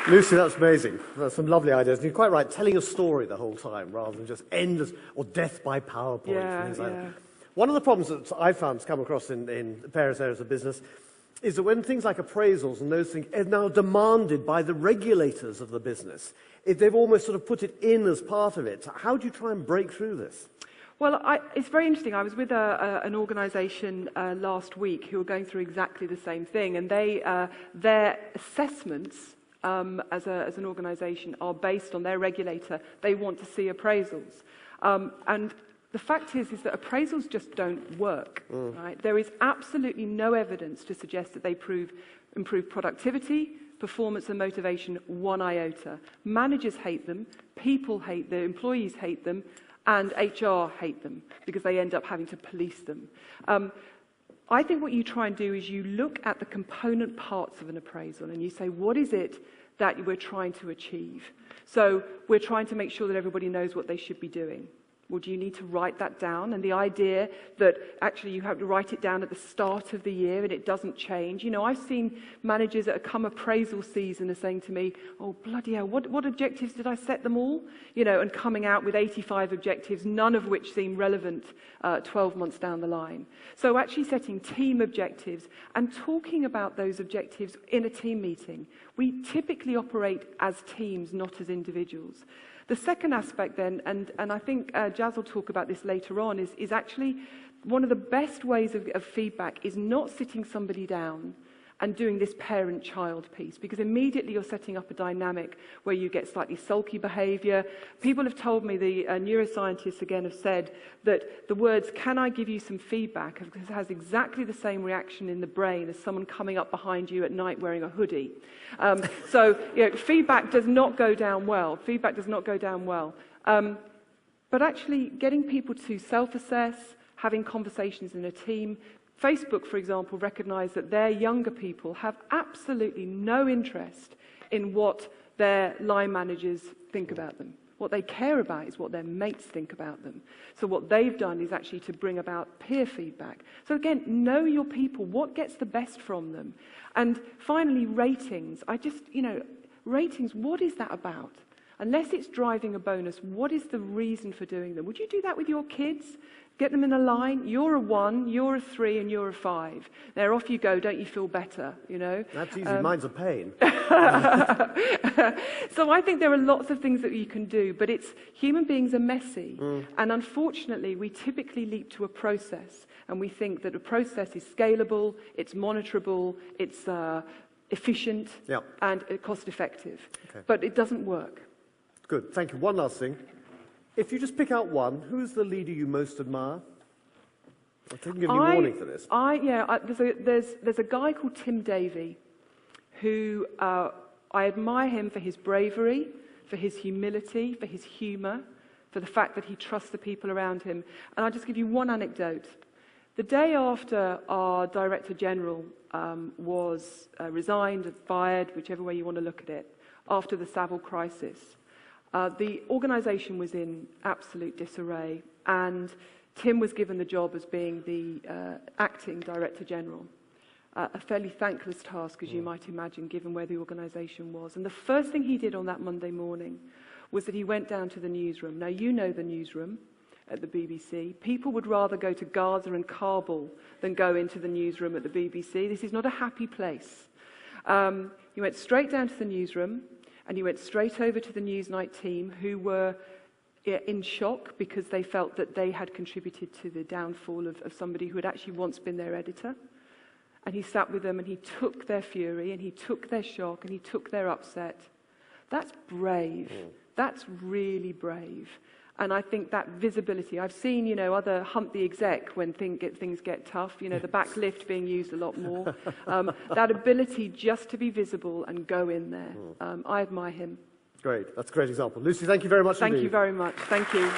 Lucy, that's amazing. That's some lovely ideas. And you're quite right, telling a story the whole time rather than just endless, or death by PowerPoint and things like that. One of the problems that I've found to come across in various areas of business is that when things like appraisals and those things are now demanded by the regulators of the business, they've almost sort of put it in as part of it. How do you try and break through this? Well, it's very interesting. I was with an organisation last week who were going through exactly the same thing, and their assessments as an organisation are based on their regulator. They want to see appraisals. And the fact is that appraisals just don't work. Right? There is absolutely no evidence to suggest that they improve productivity, performance and motivation one iota. Managers hate them, people hate them, employees hate them, and HR hate them because they end up having to police them. I think what you try and do is you look at the component parts of an appraisal and you say, what is it that we're trying to achieve? So we're trying to make sure that everybody knows what they should be doing. Well, do you need to write that down? And the idea that actually you have to write it down at the start of the year and it doesn't change. You know, I've seen managers that have come appraisal season are saying to me, oh, bloody hell, what objectives did I set them all? You know, and coming out with 85 objectives, none of which seem relevant 12 months down the line. So actually setting team objectives and talking about those objectives in a team meeting. We typically operate as teams, not as individuals. The second aspect then, and I think Jazz will talk about this later on, is actually one of the best ways of feedback is not sitting somebody down and doing this parent-child piece, because immediately you're setting up a dynamic where you get slightly sulky behaviour. People have told me, the neuroscientists again have said, that the words, can I give you some feedback, has exactly the same reaction in the brain as someone coming up behind you at night wearing a hoodie. So you know, feedback does not go down well. Feedback does not go down well. But actually getting people to self-assess, having conversations in a team. Facebook, for example, recognised that their younger people have absolutely no interest in what their line managers think about them. What they care about is what their mates think about them. So what they've done is actually to bring about peer feedback. So again, know your people, what gets the best from them. And finally, ratings. Ratings, what is that about? Unless it's driving a bonus, what is the reason for doing them? Would you do that with your kids? Get them in a line. You're a 1, you're a 3, and you're a 5. There, off you go. Don't you feel better? You know. That's easy. Mine's a pain. So I think there are lots of things that you can do, but human beings are messy, and unfortunately, we typically leap to a process, and we think that a process is scalable, it's monitorable, it's efficient, and cost-effective. Okay. But it doesn't work. Good. Thank you. One last thing. If you just pick out one, who's the leader you most admire? I can give you a warning for this. There's a guy called Tim Davey who I admire him for his bravery, for his humility, for his humour, for the fact that he trusts the people around him. And I'll just give you one anecdote. The day after our Director General was resigned, fired, whichever way you want to look at it, after the Savile crisis, the organisation was in absolute disarray, and Tim was given the job as being the acting Director General. A fairly thankless task, as you might imagine, given where the organisation was. And the first thing he did on that Monday morning was that he went down to the newsroom. Now, you know the newsroom at the BBC. People would rather go to Gaza and Kabul than go into the newsroom at the BBC. This is not a happy place. He went straight down to the newsroom, and he went straight over to the Newsnight team, who were in shock because they felt that they had contributed to the downfall of somebody who had actually once been their editor. And he sat with them and he took their fury and he took their shock and he took their upset. That's brave. That's really brave. And I think that visibility, I've seen, other hump the exec when things get tough, the back lift being used a lot more. That ability just to be visible and go in there. I admire him. Great. That's a great example. Lucy, thank you very much indeed. Thank you very much. Thank you.